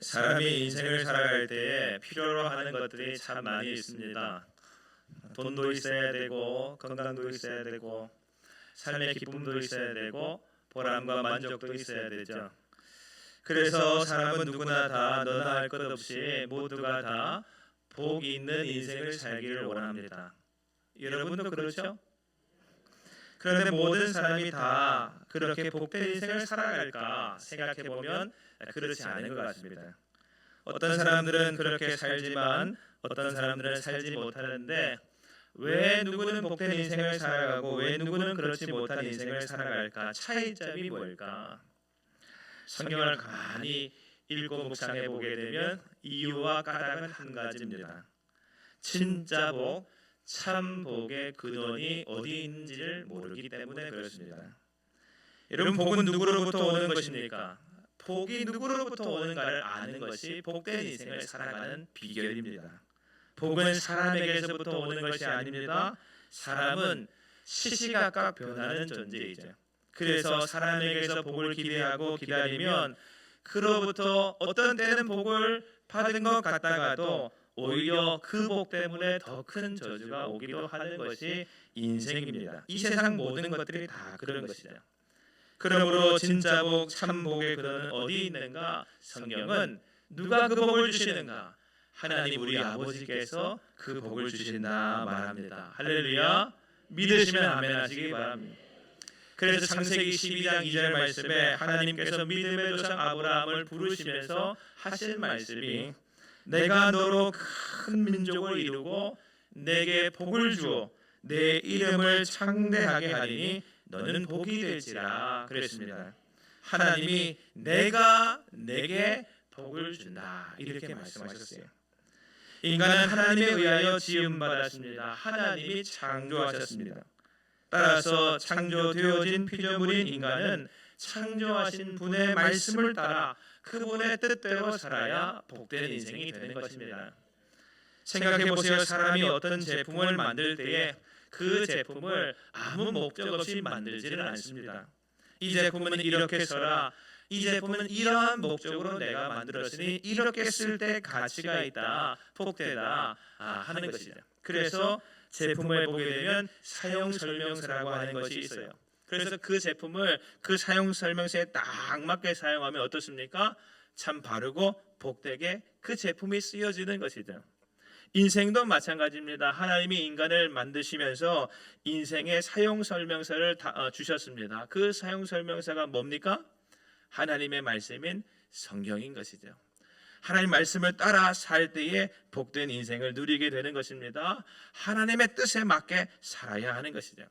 사람이 인생을 살아갈 때에 필요로 하는 것들이 참 많이 있습니다. 돈도 있어야 되고, 건강도 있어야 되고, 삶의 기쁨도 있어야 되고, 보람과 만족도 있어야 되죠. 그래서 사람은 누구나 다 너나 할 것 없이 모두가 다 복이 있는 인생을 살기를 원합니다. 여러분도 그렇죠? 그런데 모든 사람이 다 그렇게 복된 인생을 살아갈까 생각해 보면 그렇지 않은 것 같습니다. 어떤 사람들은 그렇게 살지만 어떤 사람들은 살지 못하는데, 왜 누구는 복된 인생을 살아가고 왜 누구는 그렇지 못한 인생을 살아갈까? 차이점이 뭘까? 성경을 가만히 읽고 묵상해 보게 되면 이유와 까닭은 한 가지입니다. 진짜 복, 참 복의 근원이 어디 있는지를 모르기 때문에 그렇습니다. 여러분, 복은 누구로부터 오는 것입니까? 복이 누구로부터 오는가를 아는 것이 복된 인생을 살아가는 비결입니다. 복은 사람에게서부터 오는 것이 아닙니다. 사람은 시시각각 변하는 존재이죠. 그래서 사람에게서 복을 기대하고 기다리면 그로부터 어떤 때는 복을 받은 것 같다가도 오히려 그 복 때문에 더 큰 저주가 오기도 하는 것이 인생입니다. 이 세상 모든 것들이 다 그런 것이죠. 그러므로 진짜 복, 참 복의 근원은 어디 있는가? 성경은 누가 그 복을 주시는가? 하나님 우리 아버지께서 그 복을 주신다 말합니다. 할렐루야. 믿으시면 아멘 하시기 바랍니다. 그래서 창세기 12장 2절 말씀에 하나님께서 믿음의 조상 아브라함을 부르시면서 하신 말씀이, 내가 너로 큰 민족을 이루고 내게 복을 주어 내 이름을 창대하게 하리니 너는 복이 될지라 그랬습니다. 하나님이 내가 내게 복을 준다 이렇게 말씀하셨어요. 인간은 하나님에 의하여 지음받았습니다. 하나님이 창조하셨습니다. 따라서 창조되어진 피조물인 인간은 창조하신 분의 말씀을 따라 그분의 뜻대로 살아야 복된 인생이 되는 것입니다. 생각해 보세요. 사람이 어떤 제품을 만들 때에 그 제품을 아무 목적 없이 만들지는 않습니다. 이 제품은 이렇게 써라, 이 제품은 이러한 목적으로 내가 만들었으니 이렇게 쓸 때 가치가 있다, 복되다 하는 것이죠. 그래서 제품을 보게 되면 사용 설명서라고 하는 것이 있어요. 그래서 그 제품을 그 사용 설명서에 딱 맞게 사용하면 어떻습니까? 참 바르고 복되게 그 제품이 쓰여지는 것이죠. 인생도 마찬가지입니다. 하나님이 인간을 만드시면서 인생의 사용 설명서를 주셨습니다. 그 사용 설명서가 뭡니까? 하나님의 말씀인 성경인 것이죠. 하나님 말씀을 따라 살 때에 복된 인생을 누리게 되는 것입니다. 하나님의 뜻에 맞게 살아야 하는 것이죠.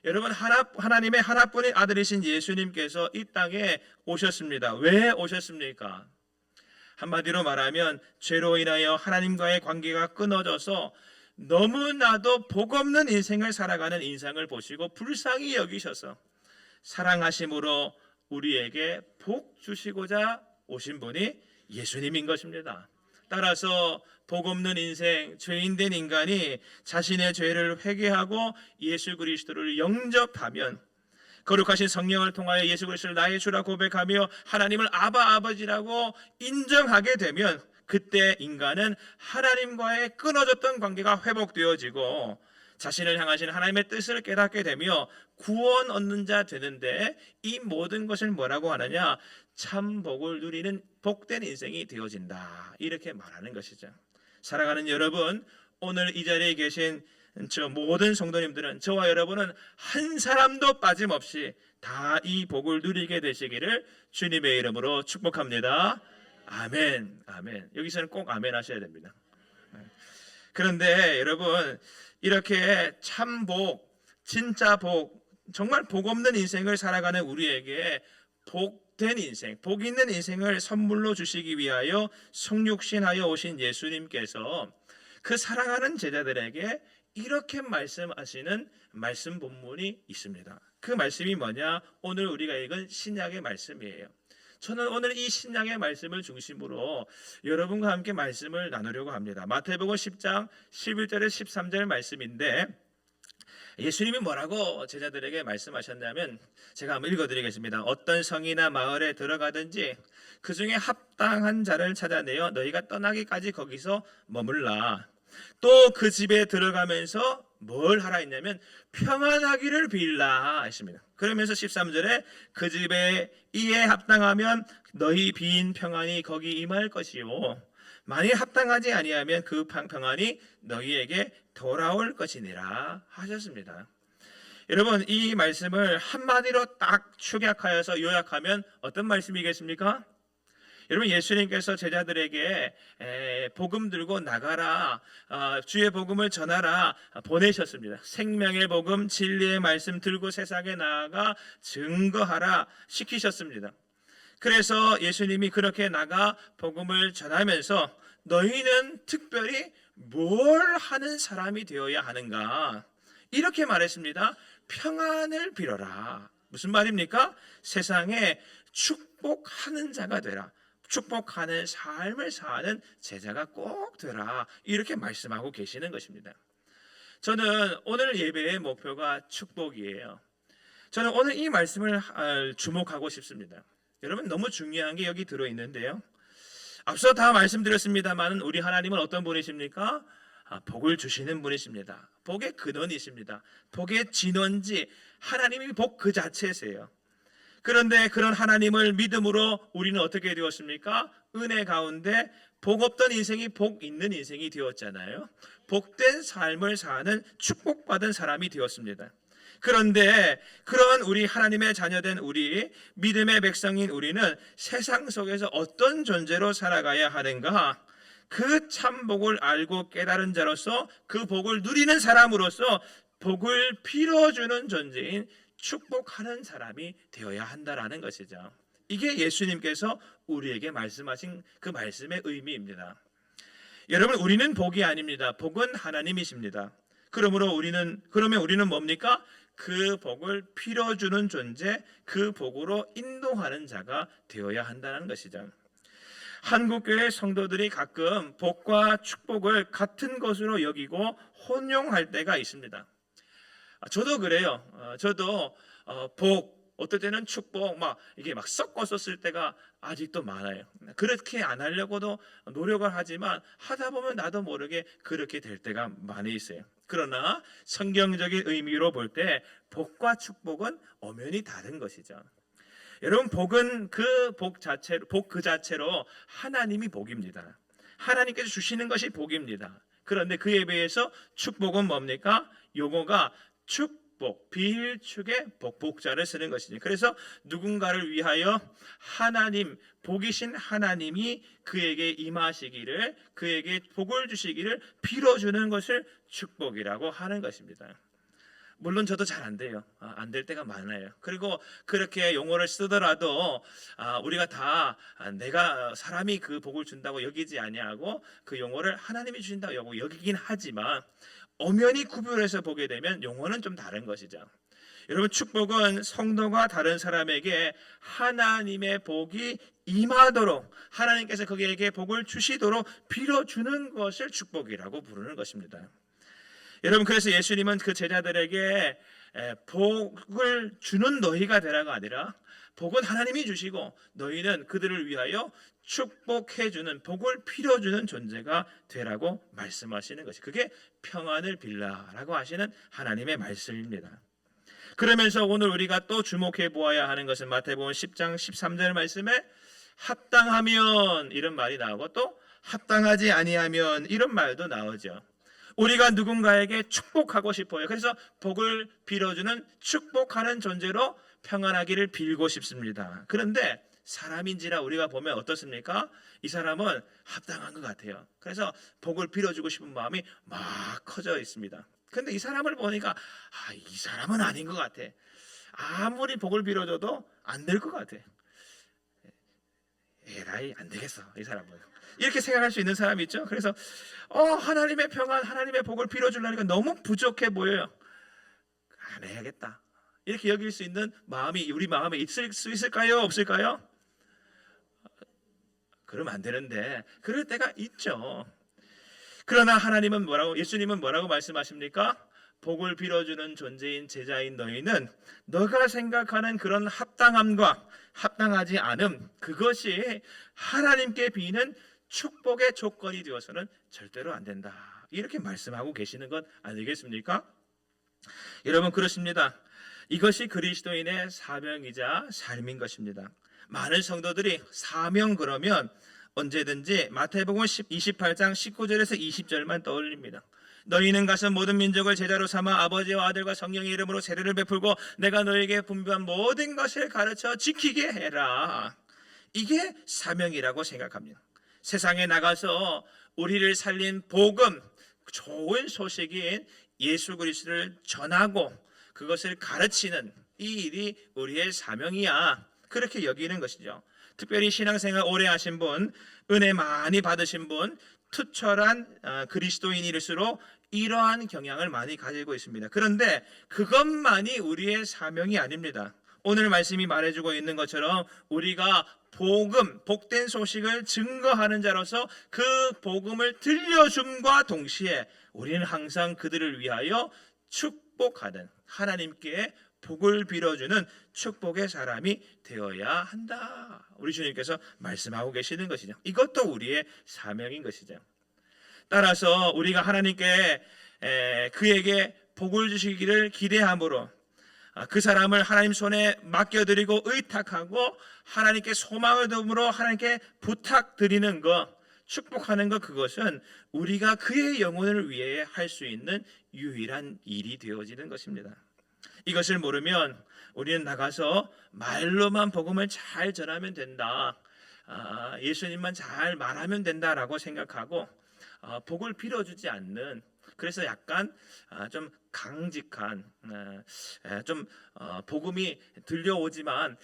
여러분, 하나님의 하나뿐인 아들이신 예수님께서 이 땅에 오셨습니다. 왜 오셨습니까? 한마디로 말하면 죄로 인하여 하나님과의 관계가 끊어져서 너무나도 복 없는 인생을 살아가는 인상을 보시고 불쌍히 여기셔서 사랑하심으로 우리에게 복 주시고자 오신 분이 예수님인 것입니다. 따라서 복 없는 인생, 죄인된 인간이 자신의 죄를 회개하고 예수 그리스도를 영접하면, 거룩하신 성령을 통하여 예수 그리스도를 나의 주라 고백하며 하나님을 아바 아버지라고 인정하게 되면, 그때 인간은 하나님과의 끊어졌던 관계가 회복되어지고 자신을 향하신 하나님의 뜻을 깨닫게 되며 구원 얻는 자 되는데, 이 모든 것을 뭐라고 하느냐? 참 복을 누리는 복된 인생이 되어진다 이렇게 말하는 것이죠. 사랑하는 여러분, 오늘 이 자리에 계신 저 모든 성도님들은, 저와 여러분은 한 사람도 빠짐없이 다 이 복을 누리게 되시기를 주님의 이름으로 축복합니다. 아멘. 아멘. 여기서는 꼭 아멘 하셔야 됩니다. 그런데 여러분, 이렇게 참 복, 진짜 복, 정말 복 없는 인생을 살아가는 우리에게 복된 인생, 복 있는 인생을 선물로 주시기 위하여 성육신하여 오신 예수님께서 그 사랑하는 제자들에게 이렇게 말씀하시는 말씀 본문이 있습니다. 그 말씀이 뭐냐? 오늘 우리가 읽은 신약의 말씀이에요. 저는 오늘 이 신약의 말씀을 중심으로 여러분과 함께 말씀을 나누려고 합니다. 마태복음 10장 11절에 13절 말씀인데, 예수님이 뭐라고 제자들에게 말씀하셨냐면 제가 한번 읽어드리겠습니다. 어떤 성이나 마을에 들어가든지 그 중에 합당한 자를 찾아내어 너희가 떠나기까지 거기서 머물라. 또 그 집에 들어가면서 뭘 하라 했냐면 평안하기를 빌라 했습니다. 그러면서 13절에 그 집에 이에 합당하면 너희 빈 평안이 거기 임할 것이요 만일 합당하지 아니하면 그 평안이 너희에게 돌아올 것이니라 하셨습니다. 여러분, 이 말씀을 한마디로 딱 축약하여서 요약하면 어떤 말씀이겠습니까? 여러분, 예수님께서 제자들에게 복음 들고 나가라, 주의 복음을 전하라 보내셨습니다. 생명의 복음, 진리의 말씀 들고 세상에 나아가 증거하라 시키셨습니다. 그래서 예수님이 그렇게 나가 복음을 전하면서 너희는 특별히 뭘 하는 사람이 되어야 하는가? 이렇게 말했습니다. 평안을 빌어라. 무슨 말입니까? 세상에 축복하는 자가 되라. 축복하는 삶을 사는 제자가 꼭 되라. 이렇게 말씀하고 계시는 것입니다. 저는 오늘 예배의 목표가 축복이에요. 저는 오늘 이 말씀을 주목하고 싶습니다. 여러분, 너무 중요한 게 여기 들어있는데요. 앞서 다 말씀드렸습니다만 우리 하나님은 어떤 분이십니까? 복을 주시는 분이십니다. 복의 근원이십니다. 복의 진원지, 하나님이 복 그 자체세요. 그런데 그런 하나님을 믿음으로 우리는 어떻게 되었습니까? 은혜 가운데 복 없던 인생이 복 있는 인생이 되었잖아요. 복된 삶을 사는 축복받은 사람이 되었습니다. 그런데 그런 우리 하나님의 자녀된 우리 믿음의 백성인 우리는 세상 속에서 어떤 존재로 살아가야 하는가? 그 참 복을 알고 깨달은 자로서 그 복을 누리는 사람으로서 복을 빌어주는 존재인 축복하는 사람이 되어야 한다라는 것이죠. 이게 예수님께서 우리에게 말씀하신 그 말씀의 의미입니다. 여러분, 우리는 복이 아닙니다. 복은 하나님이십니다. 그러면 우리는 뭡니까? 그 복을 빌어주는 존재, 그 복으로 인도하는 자가 되어야 한다는 것이죠. 한국교회 성도들이 가끔 복과 축복을 같은 것으로 여기고 혼용할 때가 있습니다. 저도 그래요. 저도 복, 어떨 때는 축복, 이게 섞어서 쓸 때가 아직도 많아요. 그렇게 안 하려고도 노력을 하지만 하다 보면 나도 모르게 그렇게 될 때가 많이 있어요. 그러나 성경적인 의미로 볼 때 복과 축복은 엄연히 다른 것이죠. 여러분, 복은 복 그 자체로 하나님이 복입니다. 하나님께서 주시는 것이 복입니다. 그런데 그에 비해서 축복은 뭡니까? 용어가 축복, 비일축의 복자를 쓰는 것이죠. 그래서 누군가를 위하여 하나님, 복이신 하나님이 그에게 임하시기를, 그에게 복을 주시기를 빌어주는 것을 축복이라고 하는 것입니다. 물론 저도 잘 안 돼요. 안 될 때가 많아요. 그리고 그렇게 용어를 쓰더라도 우리가 다 내가 사람이 그 복을 준다고 여기지 아니하고 그 용어를 하나님이 주신다고 여기긴 하지만 엄연히 구별해서 보게 되면 용어는 좀 다른 것이죠. 여러분, 축복은 성도가 다른 사람에게 하나님의 복이 임하도록 하나님께서 그에게 복을 주시도록 빌어주는 것을 축복이라고 부르는 것입니다. 여러분, 그래서 예수님은 그 제자들에게 복을 주는 너희가 되라가 아니라 복은 하나님이 주시고 너희는 그들을 위하여 축복해주는, 복을 빌어주는 존재가 되라고 말씀하시는 것이, 그게 평안을 빌라라고 하시는 하나님의 말씀입니다. 그러면서 오늘 우리가 또 주목해 보아야 하는 것은 마태복음 10장 13절 말씀에 합당하면 이런 말이 나오고 또 합당하지 아니하면 이런 말도 나오죠. 우리가 누군가에게 축복하고 싶어요. 그래서 복을 빌어주는 축복하는 존재로 평안하기를 빌고 싶습니다. 그런데 사람인지라 우리가 보면 어떻습니까? 이 사람은 합당한 것 같아요. 그래서 복을 빌어주고 싶은 마음이 막 커져 있습니다. 그런데 이 사람을 보니까 이 사람은 아닌 것 같아. 아무리 복을 빌어줘도 안 될 것 같아. 에라이, 안 되겠어, 이 사람은. 이렇게 생각할 수 있는 사람이 있죠. 그래서 하나님의 평안, 하나님의 복을 빌어주려니까 너무 부족해 보여요. 안 해야겠다, 이렇게 여길 수 있는 마음이 우리 마음에 있을 수 있을까요? 없을까요? 그러면 안 되는데 그럴 때가 있죠. 그러나 예수님은 뭐라고 말씀하십니까? 복을 빌어주는 존재인 제자인 너희는 너가 생각하는 그런 합당함과 합당하지 않음, 그것이 하나님께 비는 축복의 조건이 되어서는 절대로 안 된다, 이렇게 말씀하고 계시는 것 아니겠습니까? 여러분, 그렇습니다. 이것이 그리스도인의 사명이자 삶인 것입니다. 많은 성도들이 사명 그러면 언제든지 마태복음 28장 19절에서 20절만 떠올립니다. 너희는 가서 모든 민족을 제자로 삼아 아버지와 아들과 성령의 이름으로 세례를 베풀고 내가 너희에게 분부한 모든 것을 가르쳐 지키게 해라. 이게 사명이라고 생각합니다. 세상에 나가서 우리를 살린 복음, 좋은 소식인 예수 그리스도를 전하고 그것을 가르치는 이 일이 우리의 사명이야, 그렇게 여기는 것이죠. 특별히 신앙생활 오래 하신 분, 은혜 많이 받으신 분, 투철한 그리스도인일수록 이러한 경향을 많이 가지고 있습니다. 그런데 그것만이 우리의 사명이 아닙니다. 오늘 말씀이 말해주고 있는 것처럼 우리가 복음, 복된 소식을 증거하는 자로서 그 복음을 들려줌과 동시에 우리는 항상 그들을 위하여 축복하는, 하나님께 복을 빌어주는 축복의 사람이 되어야 한다, 우리 주님께서 말씀하고 계시는 것이죠. 이것도 우리의 사명인 것이죠. 따라서 우리가 하나님께 그에게 복을 주시기를 기대함으로 그 사람을 하나님 손에 맡겨드리고 의탁하고 하나님께 소망을 둠으로 하나님께 부탁드리는 것, 축복하는 것, 그것은 우리가 그의 영혼을 위해 할 수 있는 유일한 일이 되어지는 것입니다. 이것을 모르면 우리는 나가서 말로만 복음을 잘 전하면 된다, 예수님만 잘 말하면 된다라고 생각하고 복을 빌어주지 않는, 그래서 약간 좀 강직한, 좀 복음이 들려오지만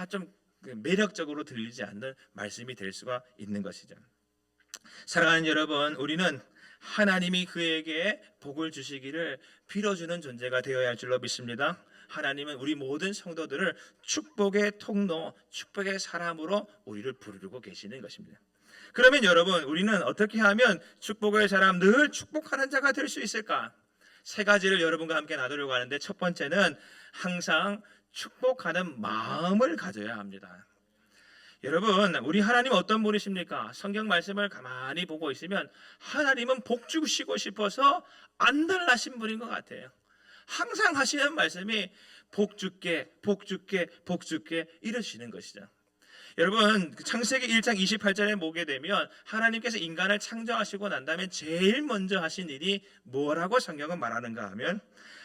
좀 매력적으로 들리지 않는 말씀이 될 수가 있는 것이죠. 사랑하는 여러분, 우리는 하나님이 그에게 복을 주시기를 빌어주는 존재가 되어야 할 줄로 믿습니다. 하나님은 우리 모든 성도들을 축복의 통로, 축복의 사람으로 우리를 부르고 계시는 것입니다. 그러면 여러분, 우리는 어떻게 하면 축복의 사람, 늘 축복하는 자가 될 수 있을까? 세 가지를 여러분과 함께 나누려고 하는데, 첫 번째는 항상 축복하는 마음을 가져야 합니다. 여러분, 우리 하나님 어떤 분이십니까? 성경 말씀을 가만히 보고 있으면 하나님은 복 주시고 싶어서 안달나신 분인 것 같아요. 항상 하시는 말씀이 복 줄게, 복 줄게, 복 줄게 이러시는 것이죠. 여러분, 창세기 1장 28절에 보게 되면 하나님께서 인간을 창조하시고 난 다음에 제일 먼저 하신 일이 뭐라고 성경은 말하는가 하면,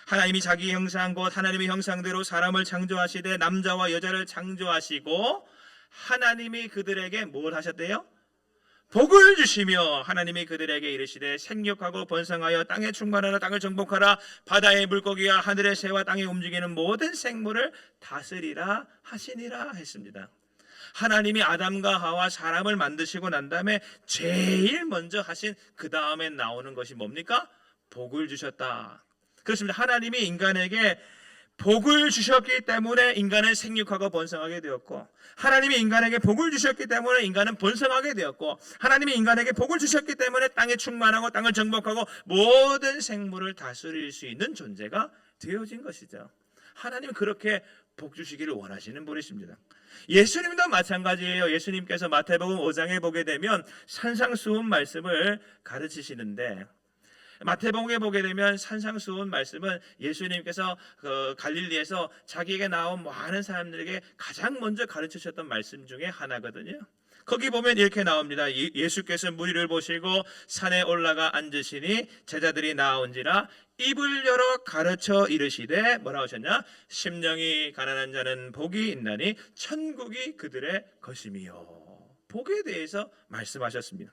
하나님이 자기 형상 곧 하나님의 형상대로 사람을 창조하시되 남자와 여자를 창조하시고 하나님이 그들에게 뭘 하셨대요? 복을 주시며 하나님이 그들에게 이르시되 생육하고 번성하여 땅에 충만하라, 땅을 정복하라, 바다의 물고기와 하늘의 새와 땅에 움직이는 모든 생물을 다스리라 하시니라 했습니다. 하나님이 아담과 하와 사람을 만드시고 난 다음에 제일 먼저 하신 그 다음에 나오는 것이 뭡니까? 복을 주셨다. 그렇습니다. 하나님이 인간에게 복을 주셨기 때문에 인간은 생육하고 번성하게 되었고, 하나님이 인간에게 복을 주셨기 때문에 인간은 번성하게 되었고, 하나님이 인간에게 복을 주셨기 때문에 땅에 충만하고 땅을 정복하고 모든 생물을 다스릴 수 있는 존재가 되어진 것이죠. 하나님은 그렇게 복 주시기를 원하시는 분이십니다. 예수님도 마찬가지예요. 예수님께서 마태복음 5장에 보게 되면 산상수훈 말씀을 가르치시는데, 마태복음에 보게 되면 산상수훈 말씀은 예수님께서 갈릴리에서 자기에게 나온 많은 사람들에게 가장 먼저 가르치셨던 말씀 중에 하나거든요. 거기 보면 이렇게 나옵니다. 예수께서 무리를 보시고 산에 올라가 앉으시니 제자들이 나온지라 입을 열어 가르쳐 이르시되 뭐라고 하셨냐? 심령이 가난한 자는 복이 있나니 천국이 그들의 것이미요. 복에 대해서 말씀하셨습니다.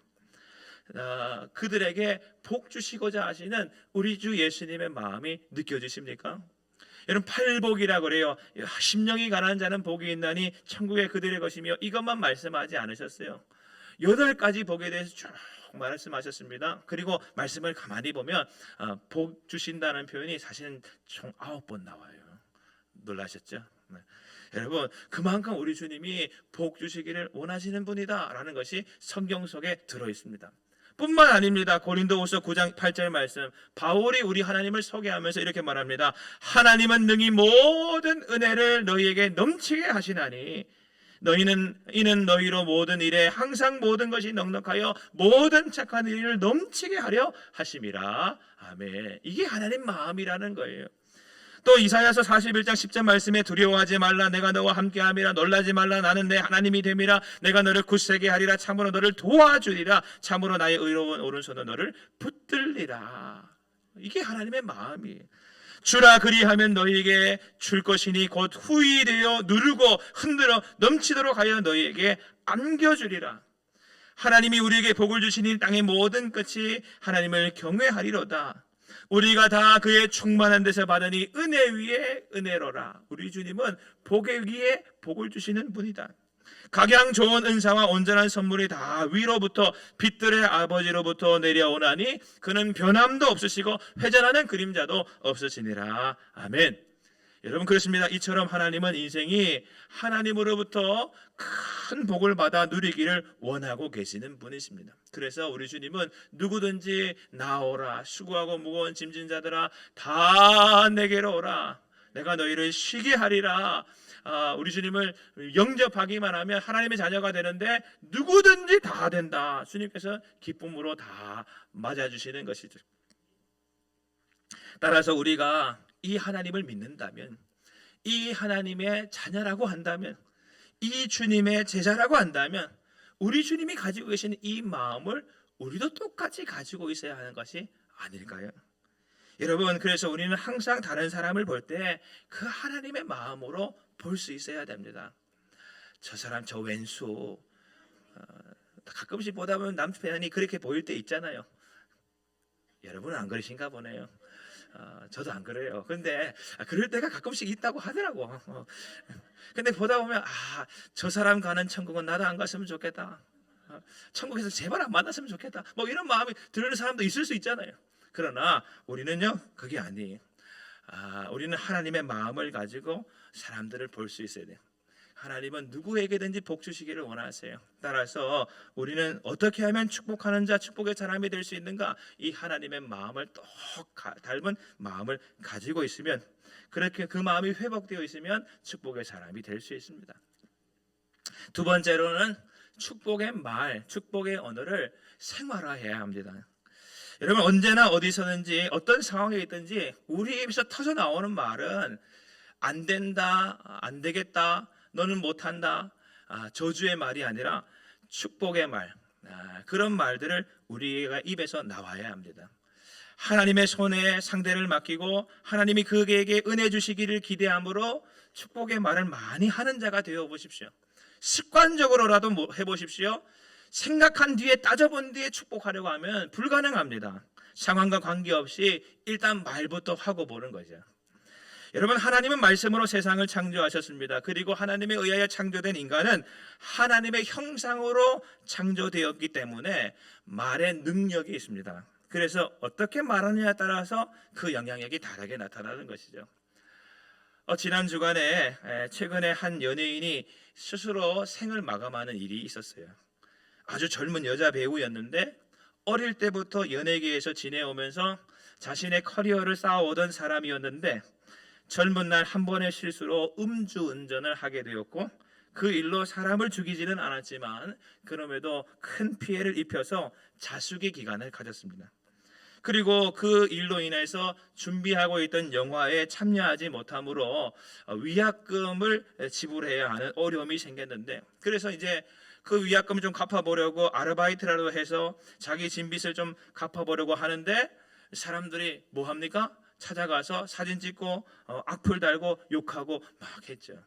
그들에게 복 주시고자 하시는 우리 주 예수님의 마음이 느껴지십니까? 여러분, 팔복이라고 그래요. 심령이 가난한 자는 복이 있나니 천국에 그들의 것이며, 이것만 말씀하지 않으셨어요. 8가지 복에 대해서 쭉 말씀하셨습니다. 그리고 말씀을 가만히 보면 복 주신다는 표현이 사실은 총 9번 나와요. 놀라셨죠? 네. 여러분, 그만큼 우리 주님이 복 주시기를 원하시는 분이다라는 것이 성경 속에 들어있습니다. 뿐만 아닙니다. 고린도후서 9장 8절 말씀, 바울이 우리 하나님을 소개하면서 이렇게 말합니다. 하나님은 능히 모든 은혜를 너희에게 넘치게 하시나니 이는 너희로 모든 일에 항상 모든 것이 넉넉하여 모든 착한 일을 넘치게 하려 하심이라. 아멘. 이게 하나님 마음이라는 거예요. 또 이사야서 41장 10절 말씀에 두려워하지 말라 내가 너와 함께함이라 놀라지 말라 나는 내 하나님이 됨이라 내가 너를 굳세게 하리라 참으로 너를 도와주리라 참으로 나의 의로운 오른손은 너를 붙들리라. 이게 하나님의 마음이에요. 주라 그리하면 너희에게 줄 것이니 곧 후히 되어 누르고 흔들어 넘치도록 하여 너희에게 안겨주리라. 하나님이 우리에게 복을 주시니 땅의 모든 끝이 하나님을 경외하리로다. 우리가 다 그의 충만한 데서 받으니 은혜 위에 은혜로라. 우리 주님은 복에 위에 복을 주시는 분이다. 각양 좋은 은사와 온전한 선물이 다 위로부터 빛들의 아버지로부터 내려오나니 그는 변함도 없으시고 회전하는 그림자도 없으시니라. 아멘. 여러분 그렇습니다. 이처럼 하나님은 인생이 하나님으로부터 큰 복을 받아 누리기를 원하고 계시는 분이십니다. 그래서 우리 주님은 누구든지 나오라 수고하고 무거운 짐진 자들아 다 내게로 오라 내가 너희를 쉬게 하리라. 우리 주님을 영접하기만 하면 하나님의 자녀가 되는데 누구든지 다 된다. 주님께서 기쁨으로 다 맞아주시는 것이죠. 따라서 우리가 이 하나님을 믿는다면, 이 하나님의 자녀라고 한다면, 이 주님의 제자라고 한다면 우리 주님이 가지고 계신 이 마음을 우리도 똑같이 가지고 있어야 하는 것이 아닐까요? 여러분 그래서 우리는 항상 다른 사람을 볼 때 그 하나님의 마음으로 볼 수 있어야 됩니다. 저 사람 저 왼수 가끔씩 보다 보면 남편이 그렇게 보일 때 있잖아요. 여러분은 안 그러신가 보네요. 저도 안 그래요. 그런데 그럴 때가 가끔씩 있다고 하더라고. 근데 보다 보면 저 사람 가는 천국은 나도 안 갔으면 좋겠다. 천국에서 제발 안 만났으면 좋겠다. 뭐 이런 마음이 드는 사람도 있을 수 있잖아요. 그러나 우리는요 그게 아니에요. 우리는 하나님의 마음을 가지고 사람들을 볼 수 있어야 돼요. 하나님은 누구에게든지 복 주시기를 원하세요. 따라서 우리는 어떻게 하면 축복하는 자, 축복의 사람이 될 수 있는가? 이 하나님의 마음을 똑 닮은 마음을 가지고 있으면, 그렇게 그 마음이 회복되어 있으면 축복의 사람이 될 수 있습니다. 두 번째로는 축복의 말, 축복의 언어를 생활화해야 합니다. 여러분 언제나 어디서든지 어떤 상황에 있든지 우리 입에서 터져 나오는 말은 안 된다, 안 되겠다, 너는 못한다, 저주의 말이 아니라 축복의 말, 그런 말들을 우리가 입에서 나와야 합니다. 하나님의 손에 상대를 맡기고 하나님이 그에게 은혜 주시기를 기대함으로 축복의 말을 많이 하는 자가 되어 보십시오. 습관적으로라도 해보십시오. 생각한 뒤에 따져본 뒤에 축복하려고 하면 불가능합니다. 상황과 관계없이 일단 말부터 하고 보는 거죠. 여러분 하나님은 말씀으로 세상을 창조하셨습니다. 그리고 하나님에 의하여 창조된 인간은 하나님의 형상으로 창조되었기 때문에 말의 능력이 있습니다. 그래서 어떻게 말하느냐에 따라서 그 영향력이 다르게 나타나는 것이죠. 지난 주간에 최근에 한 연예인이 스스로 생을 마감하는 일이 있었어요. 아주 젊은 여자 배우였는데 어릴 때부터 연예계에서 지내오면서 자신의 커리어를 쌓아오던 사람이었는데 젊은 날 한 번의 실수로 음주운전을 하게 되었고 그 일로 사람을 죽이지는 않았지만 그럼에도 큰 피해를 입혀서 자숙의 기간을 가졌습니다. 그리고 그 일로 인해서 준비하고 있던 영화에 참여하지 못함으로 위약금을 지불해야 하는 어려움이 생겼는데, 그래서 이제 그 위약금을 좀 갚아보려고 아르바이트라도 해서 자기 진빚을 좀 갚아보려고 하는데 사람들이 뭐 합니까? 찾아가서 사진 찍고 악플 달고 욕하고 막 했죠.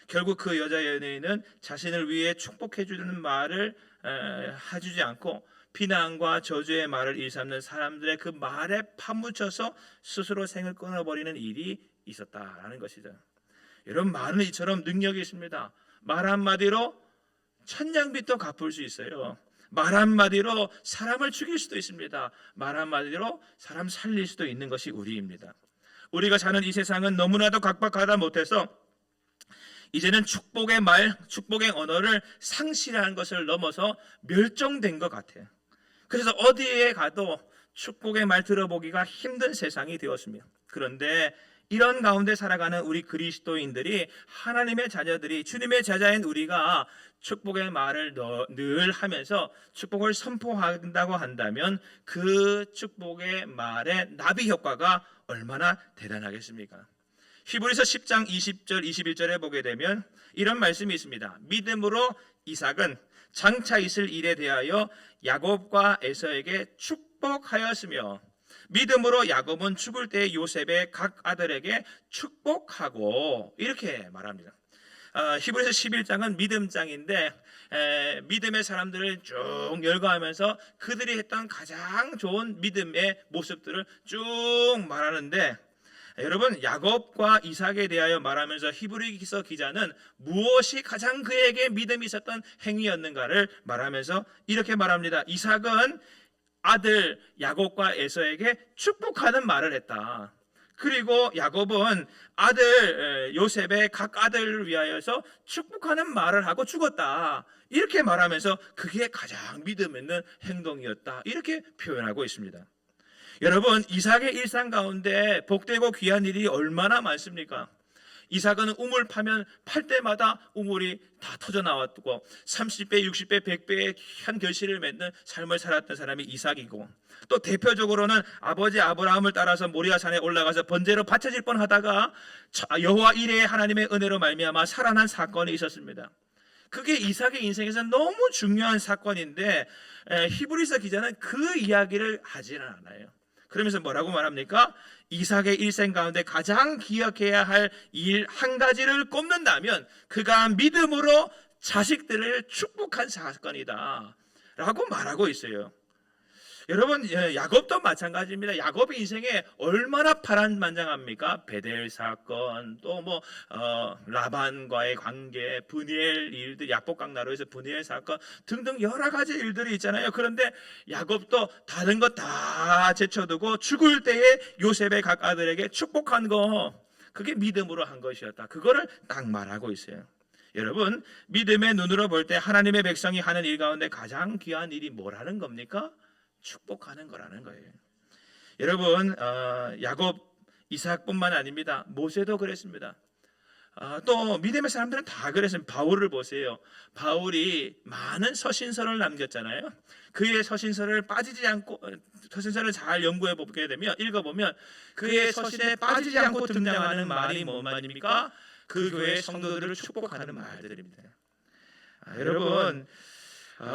결국 그 여자 연예인은 자신을 위해 축복해 주는 말을 해주지 않고 비난과 저주의 말을 일삼는 사람들의 그 말에 파묻혀서 스스로 생을 끊어버리는 일이 있었다라는 것이죠. 여러분 말은 이처럼 능력이 있습니다. 말 한마디로 천냥빚도 갚을 수 있어요. 말 한마디로 사람을 죽일 수도 있습니다. 말 한마디로 사람 살릴 수도 있는 것이 우리입니다. 우리가 사는 이 세상은 너무나도 각박하다 못해서 이제는 축복의 말, 축복의 언어를 상실한 것을 넘어서 멸종된 것 같아요. 그래서 어디에 가도 축복의 말 들어보기가 힘든 세상이 되었습니다. 그런데 이런 가운데 살아가는 우리 그리스도인들이, 하나님의 자녀들이, 주님의 제자인 우리가 축복의 말을 늘 하면서 축복을 선포한다고 한다면 그 축복의 말의 나비 효과가 얼마나 대단하겠습니까? 히브리서 10장 20절 21절에 보게 되면 이런 말씀이 있습니다. 믿음으로 이삭은 장차 있을 일에 대하여 야곱과 에서에게 축복하였으며, 믿음으로 야곱은 죽을 때 요셉의 각 아들에게 축복하고, 이렇게 말합니다. 히브리서 11장은 믿음장인데 믿음의 사람들을 쭉 열거하면서 그들이 했던 가장 좋은 믿음의 모습들을 쭉 말하는데, 여러분, 야곱과 이삭에 대하여 말하면서 히브리서 기자는 무엇이 가장 그에게 믿음이 있었던 행위였는가를 말하면서 이렇게 말합니다. 이삭은 아들 야곱과 에서에게 축복하는 말을 했다. 그리고 야곱은 아들 요셉의 각 아들을 위하여서 축복하는 말을 하고 죽었다. 이렇게 말하면서 그게 가장 믿음 있는 행동이었다. 이렇게 표현하고 있습니다. 여러분, 이삭의 일상 가운데 복되고 귀한 일이 얼마나 많습니까? 이삭은 우물 파면 팔 때마다 우물이 다 터져 나왔고 30배, 60배, 100배의 한 결실을 맺는 삶을 살았던 사람이 이삭이고, 또 대표적으로는 아버지 아브라함을 따라서 모리아산에 올라가서 번제로 바쳐질 뻔하다가 여호와 이레의 하나님의 은혜로 말미암아 살아난 사건이 있었습니다. 그게 이삭의 인생에서 너무 중요한 사건인데 히브리서 기자는 그 이야기를 하지는 않아요. 그러면서 뭐라고 말합니까? 이삭의 일생 가운데 가장 기억해야 할 일 한 가지를 꼽는다면 그가 믿음으로 자식들을 축복한 사건이다 라고 말하고 있어요. 여러분, 야곱도 마찬가지입니다. 야곱의 인생에 얼마나 파란만장합니까? 베델 사건, 또 라반과의 관계, 브니엘 일들, 야복강 나루에서 브니엘 사건 등등 여러 가지 일들이 있잖아요. 그런데 야곱도 다른 것 다 제쳐두고 죽을 때에 요셉의 각 아들에게 축복한 거, 그게 믿음으로 한 것이었다. 그거를 딱 말하고 있어요. 여러분, 믿음의 눈으로 볼 때 하나님의 백성이 하는 일 가운데 가장 귀한 일이 뭐라는 겁니까? 축복하는 거라는 거예요. 여러분, 야곱, 이삭뿐만 아닙니다. 모세도 그랬습니다. 또 믿음의 사람들은 다 그랬습니다. 바울을 보세요. 바울이 많은 서신서를 남겼잖아요. 그의 서신서를 빠지지 않고, 서신서를 잘 연구해 보게 되면, 읽어보면 그의 서신에 빠지지 않고 등장하는 말이 뭔 말입니까? 그 교회의 성도들을 축복하는 말들입니다. 여러분,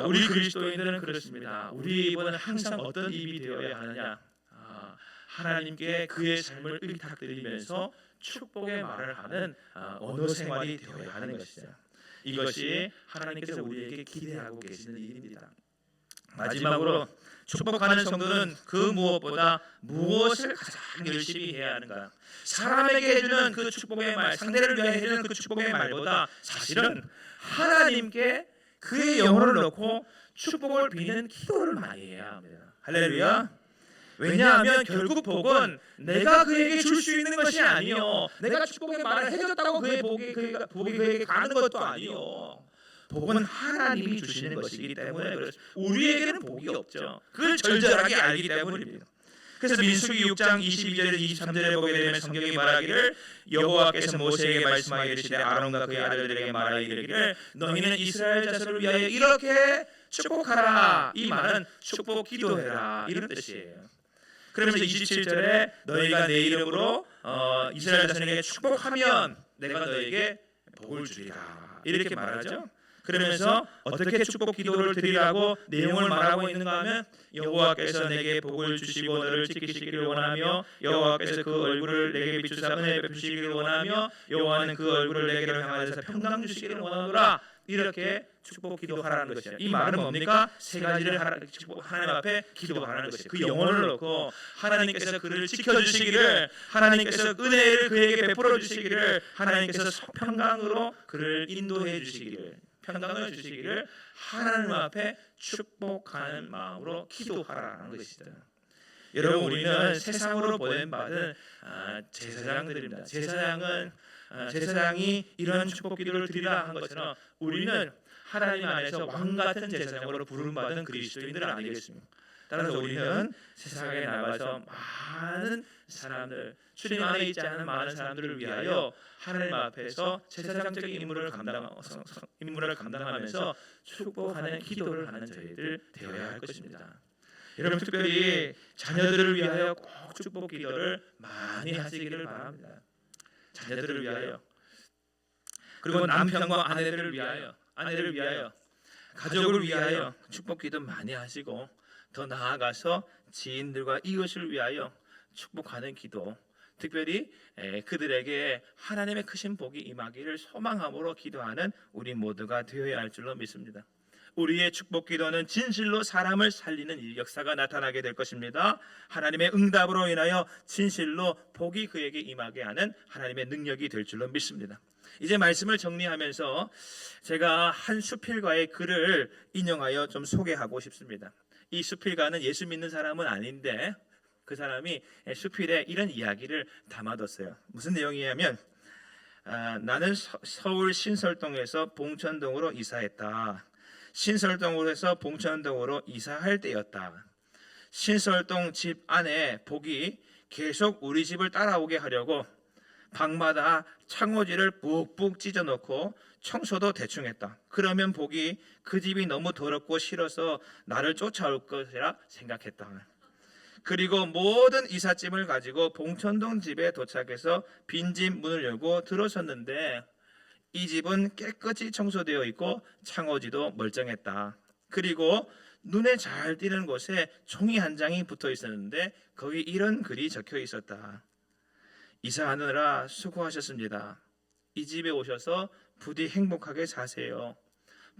우리 그리스도인들은 그렇습니다. 우리 입은 항상 어떤 입이 되어야 하느냐? 하나님께 그의 삶을 의탁드리면서 축복의 말을 하는 언어 생활이 되어야 하는 것이죠. 이것이 하나님께서 우리에게 기대하고 계시는 일입니다. 마지막으로, 축복하는 성도는 그 무엇보다 무엇을 가장 열심히 해야 하는가? 사람에게 해주는 그 축복의 말, 상대를 위해 해주는 그 축복의 말보다 사실은 하나님께 그의 영혼을 넣고 축복을 비는 기도를 많이 해야 합니다. 할렐루야. 왜냐하면 결국 복은 내가 그에게 줄 수 있는 것이 아니요, 내가 축복의 말을 해줬다고 그의 복이 그에게 가는 것도 아니요, 복은 하나님이 주시는 것이기 때문에 그렇습니다. 우리에게는 복이 없죠. 그걸 절절하게 알기 때문입니다. 그래서 민수기 6장 22절에서 23절에 보게 되면 성경이 말하기를, 여호와께서 모세에게 말씀하여 이르시되 아론과 그의 아들들에게 말하여 이르기를, 너희는 이스라엘 자손을 위하여 이렇게 축복하라. 이 말은 축복 기도해라, 이런 뜻이에요. 그러면서 27절에 너희가 내 이름으로 이스라엘 자손에게 축복하면 내가 너에게 복을 주리라, 이렇게 말하죠. 그러면서 어떻게 축복 기도를 드리라고 내용을 말하고 있는가 하면, 여호와께서 내게 복을 주시고 너를 지키시기를 원하며, 여호와께서 그 얼굴을 내게 비추사 은혜 베푸시기를 원하며, 여호와는 그 얼굴을 내게로 향하여서 평강 주시기를 원하노라, 이렇게 축복 기도하라는 것이에요. 이 말은 뭡니까? 세 가지를 하나님 앞에 기도하라는 것이에요. 그 영혼을 놓고 하나님께서 그를 지켜주시기를, 하나님께서 은혜를 그에게 베풀어 주시기를, 하나님께서 평강으로 그를 인도해 주시기를, 평강을 주시기를 하나님 앞에 축복하는 마음으로 기도하라는 것이다. 여러분, 우리는 세상으로 보낸받은 제사장들입니다. 제사장이 이런 축복 기도를 드리라 한 것처럼 우리는 하나님 안에서 왕같은 제사장으로 부름받은 그리스도인들 아니겠습니까? 따라서 우리는 세상에 나가서 많은 사람들, 주님 안에 있지 않은 많은 사람들을 위하여 하나님 앞에서 제사장적인 임무를 감당하면서 축복하는 기도를 하는 저희들 되어야 할 것입니다. 여러분, 특별히 자녀들을 위하여 꼭 축복 기도를 많이 하시기를 바랍니다. 자녀들을 위하여, 그리고 남편과 아내를 위하여, 가족을 위하여 축복 기도 많이 하시고, 더 나아가서 지인들과 이웃을 위하여 축복하는 기도, 특별히 그들에게 하나님의 크신 복이 임하기를 소망함으로 기도하는 우리 모두가 되어야 할 줄로 믿습니다. 우리의 축복 기도는 진실로 사람을 살리는 일 역사가 나타나게 될 것입니다. 하나님의 응답으로 인하여 진실로 복이 그에게 임하게 하는 하나님의 능력이 될 줄로 믿습니다. 이제 말씀을 정리하면서 제가 한 수필가의 글을 인용하여 좀 소개하고 싶습니다. 이 수필가는 예수 믿는 사람은 아닌데 그 사람이 수필에 이런 이야기를 담아뒀어요. 무슨 내용이냐면, 나는 서울 신설동에서 봉천동으로 이사했다. 신설동으로서 봉천동으로 이사할 때였다. 신설동 집 안에 복이 계속 우리 집을 따라오게 하려고 방마다 창호지를 뿍뿍 찢어놓고 청소도 대충 했다. 그러면 복이 그 집이 너무 더럽고 싫어서 나를 쫓아올 것이라 생각했다. 그리고 모든 이삿짐을 가지고 봉천동 집에 도착해서 빈집 문을 열고 들어섰는데 이 집은 깨끗이 청소되어 있고 창호지도 멀쩡했다. 그리고 눈에 잘 띄는 곳에 종이 한 장이 붙어 있었는데 거기 이런 글이 적혀 있었다. 이사하느라 수고하셨습니다. 이 집에 오셔서 부디 행복하게 사세요.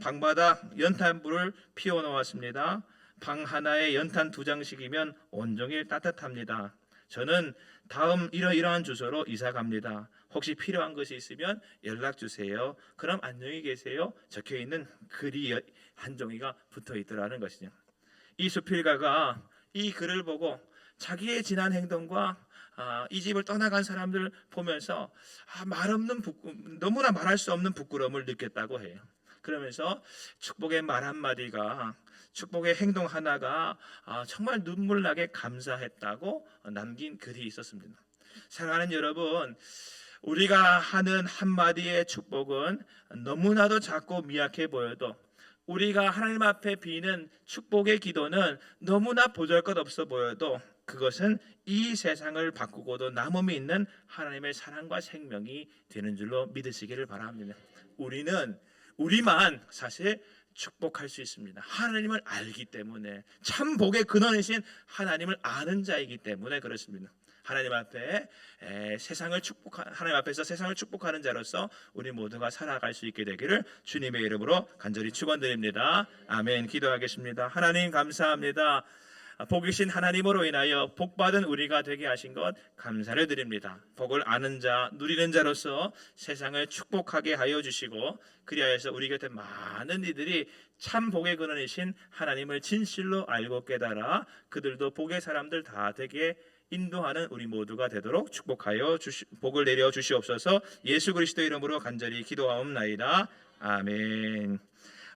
방마다 연탄불을 피워 놓았습니다. 방 하나에 연탄 2장씩이면 온종일 따뜻합니다. 저는 다음 이러이러한 주소로 이사 갑니다. 혹시 필요한 것이 있으면 연락 주세요. 그럼 안녕히 계세요. 적혀 있는 글이 한 종이가 붙어 있더라는 것이죠. 이 수필가가 이 글을 보고 자기의 지난 행동과 이 집을 떠나간 사람들 보면서 너무나 말할 수 없는 부끄러움을 느꼈다고 해요. 그러면서 축복의 말 한마디가, 축복의 행동 하나가 정말 눈물나게 감사했다고 남긴 글이 있었습니다. 사랑하는 여러분, 우리가 하는 한마디의 축복은 너무나도 작고 미약해 보여도, 우리가 하나님 앞에 비는 축복의 기도는 너무나 보잘것없어 보여도 그것은 이 세상을 바꾸고도 남음이 있는 하나님의 사랑과 생명이 되는 줄로 믿으시기를 바랍니다. 우리만 사실 축복할 수 있습니다. 하나님을 알기 때문에, 참 복의 근원이신 하나님을 아는 자이기 때문에 그렇습니다. 하나님 앞에서 세상을 축복하는 자로서 우리 모두가 살아갈 수 있게 되기를 주님의 이름으로 간절히 축원드립니다. 아멘. 기도하겠습니다. 하나님 감사합니다. 복이신 하나님으로 인하여 복받은 우리가 되게 하신 것 감사를 드립니다. 복을 아는 자, 누리는 자로서 세상을 축복하게 하여 주시고, 그리하여서 우리 곁에 많은 이들이 참 복의 근원이신 하나님을 진실로 알고 깨달아 그들도 복의 사람들 다 되게 인도하는 우리 모두가 되도록 축복하여 복을 내려 주시옵소서. 예수 그리스도 이름으로 간절히 기도하옵나이다. 아멘.